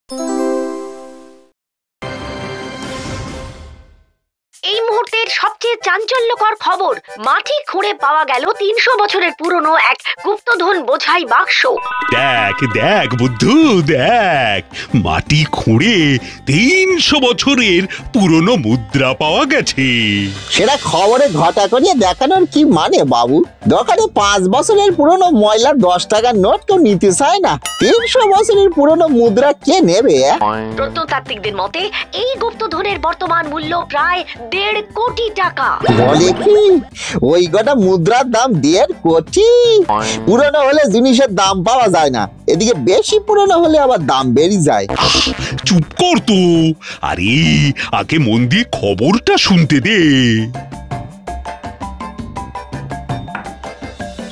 এই মুহূর্তের সবচেয়ে চাঞ্চল্যকর খবর, মাটি খুঁড়ে পাওয়া গেল ৩০০ বছরের পুরনো এক গুপ্তধন বোঝাই বাক্স। দেখ দেখ বুদ্ধু, দেখ মাটি খুঁড়ে ৩০০ বছরের পুরনো মুদ্রা পাওয়া গেছে। সেটা খবরে ঘটা করিয়ে দেখানোর কি মানে বাবু? দোকানে ৫ বছরের পুরনো ময়লা ১০ টাকার নোট কেউ নিতে চায় না, ৩০০ বছরের পুরনো মুদ্রা কে নেবে? প্রত্নতাত্ত্বিকদের মতে এই গুপ্তধনের বর্তমান মূল্য প্রায় ১.৫ কোটি টাকা। বলে কি ওই গোটা মুদ্রার দাম ১.৫ কোটি? পুরনো হলে জিনিসের দাম পাওয়া যায় না, এদিকে বেশি পুরনো হলে আবার দাম বেড়ে যায়। চুপ কর তো, আরে আগে মন দিয়ে খবরটা শুনতে দে।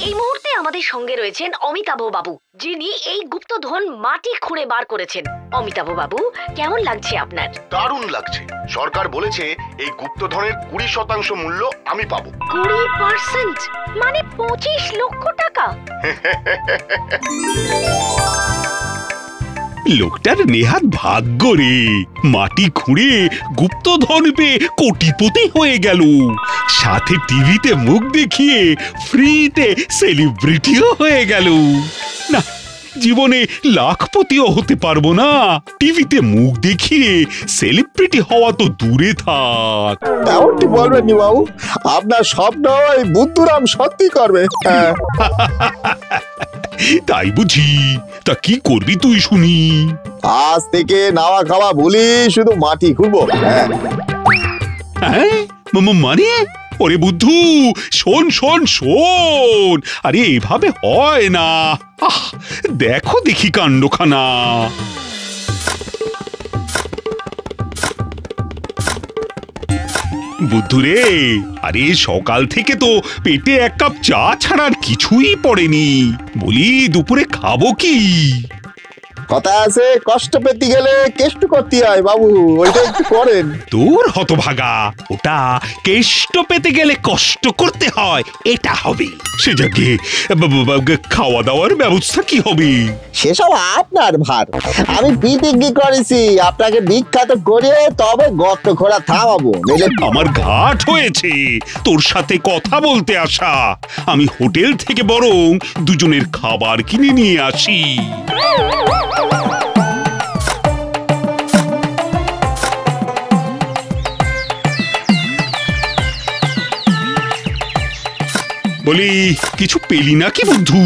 এই মুহূর্তে আমাদের সঙ্গে রয়েছেন অমিতাভ বাবু, যিনি এই গুপ্তধন মাটি খুঁড়ে বার করেছেন। অমিতাভ বাবু, কেমন লাগছে আপনার? দারুণ লাগছে। সরকার বলেছে এই গুপ্তধনের ২০% মূল্য আমি পাবো। ২০%? মানে ২৫ লক্ষ টাকা। লোকটার নেহাত ভাগ্য রে, মাটি খুঁড়ে গুপ্তধন পেয়ে কোটিপতি হয়ে গেল, সাথে টিভিতে মুখ দেখিয়ে ফ্রিতে সেলিব্রিটিও হয়ে গেল। না, জীবনে লাখপতিও হতে পারবো না, টিভিতে মুখ দেখিয়ে সেলিব্রিটি হওয়া তো দূরে থাক। তেমনটি বলবেন নি বাবু, আপনার স্বপ্ন ওই বুদ্ধুরাম সত্যি করবে। তাই বুঝি? তা কি করবি তুই শুনি? আজ থেকে নাওয়া খাওয়া ভুলি, শুধু মাটি খুঁড়বো। হ্যাঁ মানে? ওরে বুদ্ধু, শোন শোন শোন, আরে এভাবে হয় না। দেখো দেখি কাণ্ডখানা। বুদ্ধুরে, আরে সকাল থেকে তো পেটে এক কাপ চা ছাড়ার কিছুই পড়েনি, বলি দুপুরে খাবো কি? কথা আছে, কষ্ট পেতে গেলে কেষ্ট করতে হয় বাবু, ওইটা একটু করেন। তোর হতভাগা, ওটা কেষ্ট পেতে গেলে কষ্ট করতে হয়, এটা হবে। সে যাকে খাওয়া দাওয়ার ব্যবস্থা কি হবে? সেসব আপনার ভার। আমি প্রতিজ্ঞা করেছি আপনাকে বিখ্যাত করে তবে গর্ত খোঁড়া থামাবো। আমার ঘাট হয়েছে তোর সাথে কথা বলতে আসা। আমি হোটেল থেকে বরং দুজনের খাবার কিনে নিয়ে আসি। বলি, কিছু পেলি নাকি বুদ্ধু?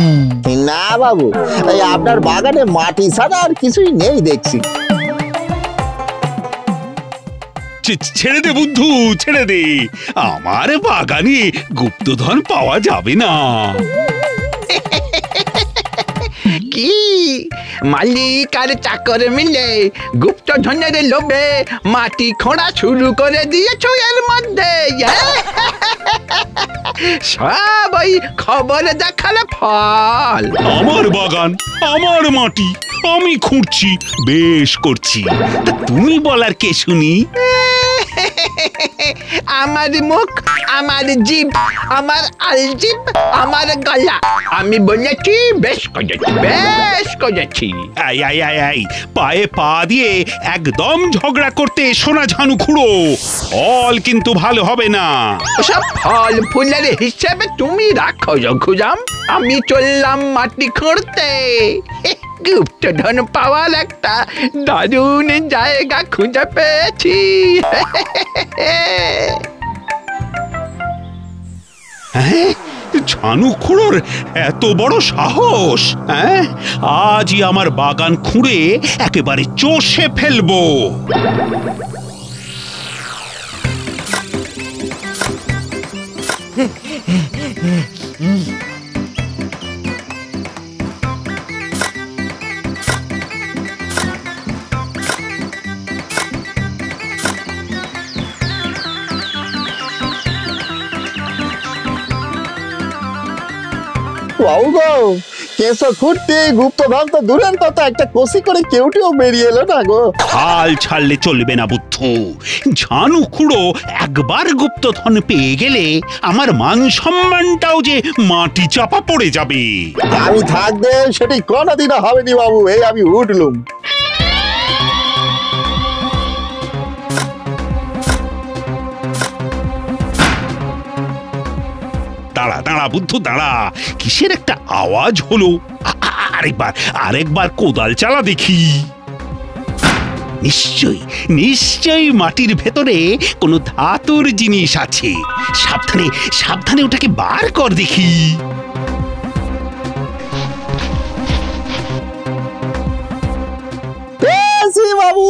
না বাবু, এই আপনার বাগানে মাটি ছাড়া আর কিছুই নেই দেখছি। ছেড়ে দে বুদ্ধু, ছেড়ে দে, আমার বাগানে গুপ্তধন পাওয়া যাবে না। কি মালিক আর চাকর মিলে গুপ্তধনের লোভে মাটি খোঁড়া শুরু করে দিয়েছো এর মধ্যে? সব ওই খবর দেখালে ফল। আমার বাগান, আমার মাটি, আমি খুঁড়ছি, বেশ করছি, তা তুমি বলার কে শুনি? আমার মুখ, আমার জিভ, আমার আলজিভ, আমার গলা, আমি বলেছি বেশ করেছি, বেশ করেছি। আই আই আই আই, পায়ে পা দিয়ে একদম ঝগড়া করতে এসো না ঝানু খুঁড়ো, ফল কিন্তু ভালো হবে না। সব ফল ফুলের হিসেবে তুমি রাখো রঘুরাম, আমি চললাম মাটি খুঁড়তে। গুপ্তধন পাওয়ার একটা দারুণ জায়গা খুঁজে পেয়েছি। হ্যাঁ, ঝানু খুঁড়োর এত বড় সাহস! হ্যাঁ, আজই আমার বাগান খুঁড়ে একেবারে চষে ফেলবো। বাবু গো, কেঁচো খুঁড়তে গুপ্তধন তো দূরের কথা, একটা কষি করে কেউটিও বেরিয়ে এলো না গো। হাল ছাড়লে চলবে না বুদ্ধু, ঝানু খুঁড়ো একবার গুপ্তধন পেয়ে গেলে আমার মান সম্মানটাও যে মাটি চাপা পড়ে যাবে। আমি থাকবে সেটি কোনোদিনও হবে নি বাবু, এই আমি উঠলুম। বুদ্ধ দাঁড়া, কিসের একটা আওয়াজ হলো। আরেকবার কোদাল চালা দেখি। নিশ্চয়ই মাটির ভেতরে কোনো ধাতুর জিনিস আছে। সাবধানে ওটাকে বার কর দেখি। বাবু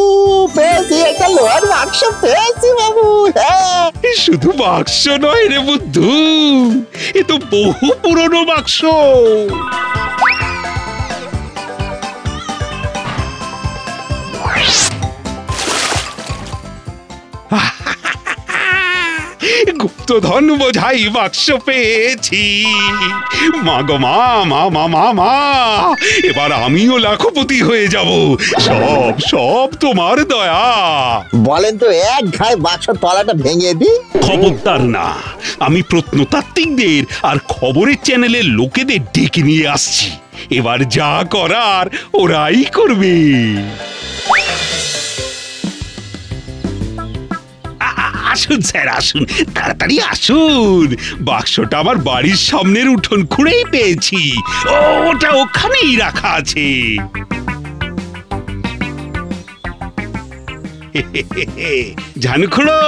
পেয়েছি, একটা লোহার বাক্স পেয়েছি বাবু। হ্যাঁ, শুধু বাক্স নয় রে বুদ্ধু, এ তো বহু পুরনো বাক্স। গুপ্তধন বোঝাই বাক্স পেয়েছি। মা গো মা, এবার আমিও লাখপতি হয়ে যাব। সব তোমার দয়া। বলেন তো এক ঘায়ে বাক্স তলাটা ভেঙে দি। খবরদার না, আমি প্রত্নতাত্ত্বিকদের আর খবরের চ্যানেলের লোকেদের ডেকে নিয়ে আসছি। এবার যা করার ওরাই করবে। আসুন স্যার, আসুন, তাড়াতাড়ি আসুন। বাক্সটা আমার বাড়ির সামনের উঠোন খুঁড়েই পেয়েছি। ওটা ওখানেই রাখা আছে। জানখুড়ো,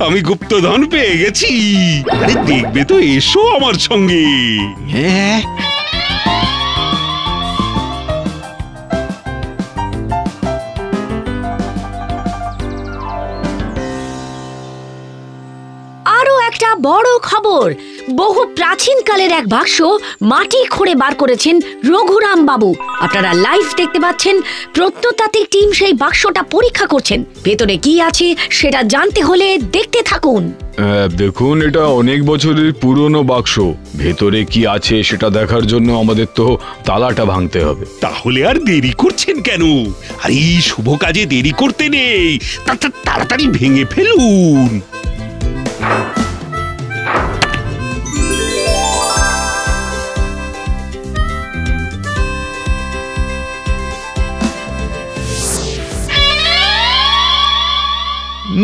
আমি গুপ্তধন পেয়ে গেছি। আরে দেখবে তো, এসো আমার সঙ্গে। হ্যাঁ, একটা বড় খবর, বহু প্রাচীন কালের এক বাক্স মাটি খুঁড়ে বার করেছেন রঘুরাম বাবু। আপনারা লাইভ দেখতে পাচ্ছেন। প্রত্নতাত্ত্বিক টিম সেই বাক্সটা পরীক্ষা করছেন। ভেতরে কি আছে সেটা জানতে হলে দেখতে থাকুন। দেখুন, এটা অনেক বছরের পুরনো বাক্স। ভেতরে কি আছে সেটা দেখার জন্য আমাদের তো তালাটা ভাঙতে হবে। তাহলে আর দেরি করছেন কেন? আর এই শুভ কাজে দেরি করতে নেই, তাড়াতাড়ি ভেঙে ফেলুন।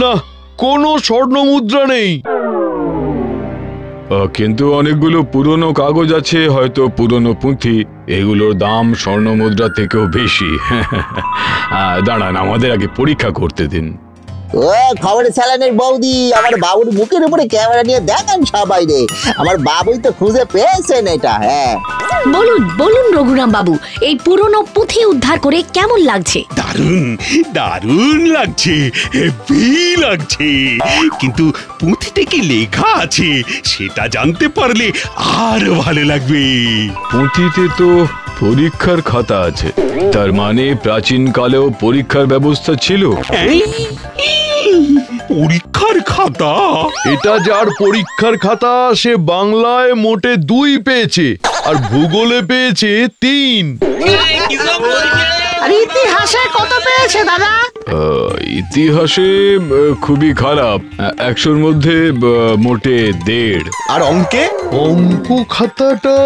না, কোনো স্বর্ণ মুদ্রা নেই। কিন্তু অনেকগুলো পুরনো কাগজ আছে, হয়তো পুরনো পুঁথি। এগুলোর দাম স্বর্ণ মুদ্রা থেকেও বেশি। দাঁড়ান, আমাদের আগে পরীক্ষা করতে দিন। ও খবরের চ্যানেলের বৌদি, আমার বাবুর মুখের উপরে ক্যামেরা নিয়ে দেখান সবাই রে। আমার বাবুই তো খুঁজে পেয়েছেন এটা। হ্যাঁ, বলুন রঘুরাম বাবু, এই পুরনো পুঁথি উদ্ধার করে কেমন লাগছে? দারুণ লাগছে, হেভি লাগছে। কিন্তু পুঁথিতে কি লেখা আছে সেটা জানতে পারলে আর ভালো লাগবে। পুঁথিতে তো পরীক্ষার খাতা আছে, তার মানে প্রাচীন কালেও পরীক্ষার ব্যবস্থা ছিল। পরীক্ষার খাতা? এটা যার পরীক্ষার খাতা সে বাংলায় মোটে 2 পেয়েছে, আর ভূগোলে পেয়েছে 3। আর ইতিহাসে কত পেয়েছে দাদা? ইতিহাসে খুবই খারাপ, 100-র মধ্যে মোটে 1.5। আর অঙ্কে? অঙ্ক খাতাটা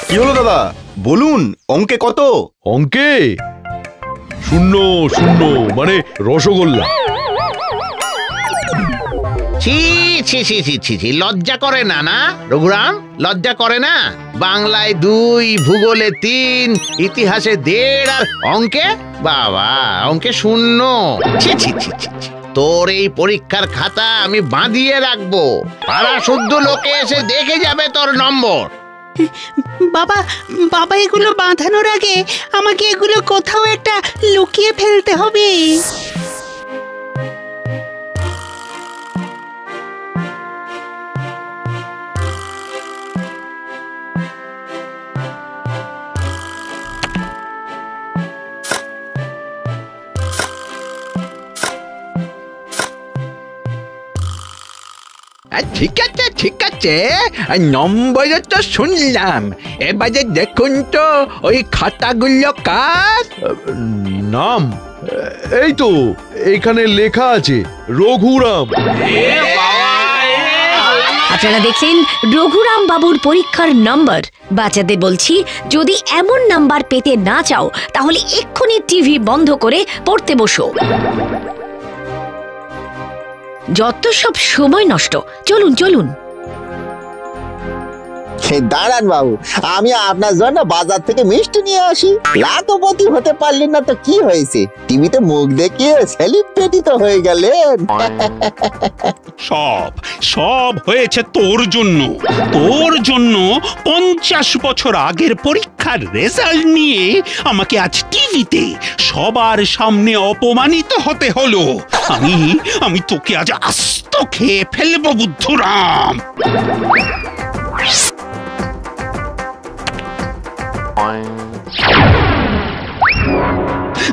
কি হলো দাদা, বলুন অঙ্কে কত? অঙ্কে 0 মানে রসগোল্লা। ছি ছি ছি ছি ছি ছি, লজ্জা করে না না রঘুরাম? লজ্জা করে না? বাংলায় 2, ভূগোলে 3, ইতিহাসে 1.5, আর অঙ্কে বাবা অঙ্কে 0। ছি ছি ছি ছি ছি। তোর এই পরীক্ষার খাতা আমি বাঁধিয়ে রাখবো, পাড়া শুদ্ধ লোকে এসে দেখে যাবে তোর নম্বর। বাবা এগুলো বাঁধানোর আগে আমাকে এগুলো কোথাও একটা লুকিয়ে ফেলতে হবে। ঠিক আছে, নম্বর তো শুনলাম। এবারে দেখুন তো ওই খাতাগুলো কার নাম। এই তো এখানে লেখা আছে রঘুরাম। আপনারা দেখলেন রঘুরাম বাবুর পরীক্ষার নাম্বার। বাচ্চাদের বলছি, যদি এমন নাম্বার পেতে না চাও তাহলে এক্ষুনি টিভি বন্ধ করে পড়তে বসো। যত সব সময় নষ্ট। চলুন। দাঁড়ান বাবু, আমি আপনার জন্য বাজার থেকে মিষ্টি নিয়ে আসি। লাখপতি হতে পারলেন না তো কি হয়েছে, টিভিতে মুখ দেখিয়ে সেলিব্রিটি তো হয়ে গেলেন। সব সব হয়েছে তোর জন্য। তোর জন্য 50 বছর আগের পরীক্ষার রেজাল্ট নিয়ে আমাকে আজ টিভিতে সবার সামনে অপমানিত হতে হলো। আমি তোকে আজ আস্ত খেয়ে ফেলবো বুদ্ধুরাম।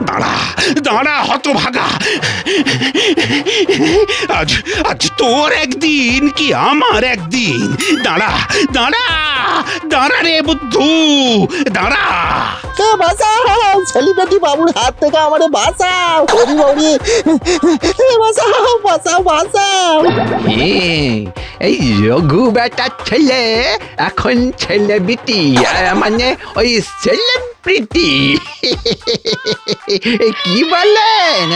দাঁড়া দাঁড়া হতভাগা, আজ আজ তোর একদিন কি আমার একদিন। দাঁড়া দাঁড়া দাঁড়া রে বুদ্ধু, দাঁড়া। সেলিব্রিটি বাবুর হাত থেকে আমারে বাঁচাও, বাঁচাও বাঁচাও বাঁচাও। এই রঘু বেটার ছেলে এখন সেলিব্রিটি, মানে ওই সেলিব্রিটি কি বলেন?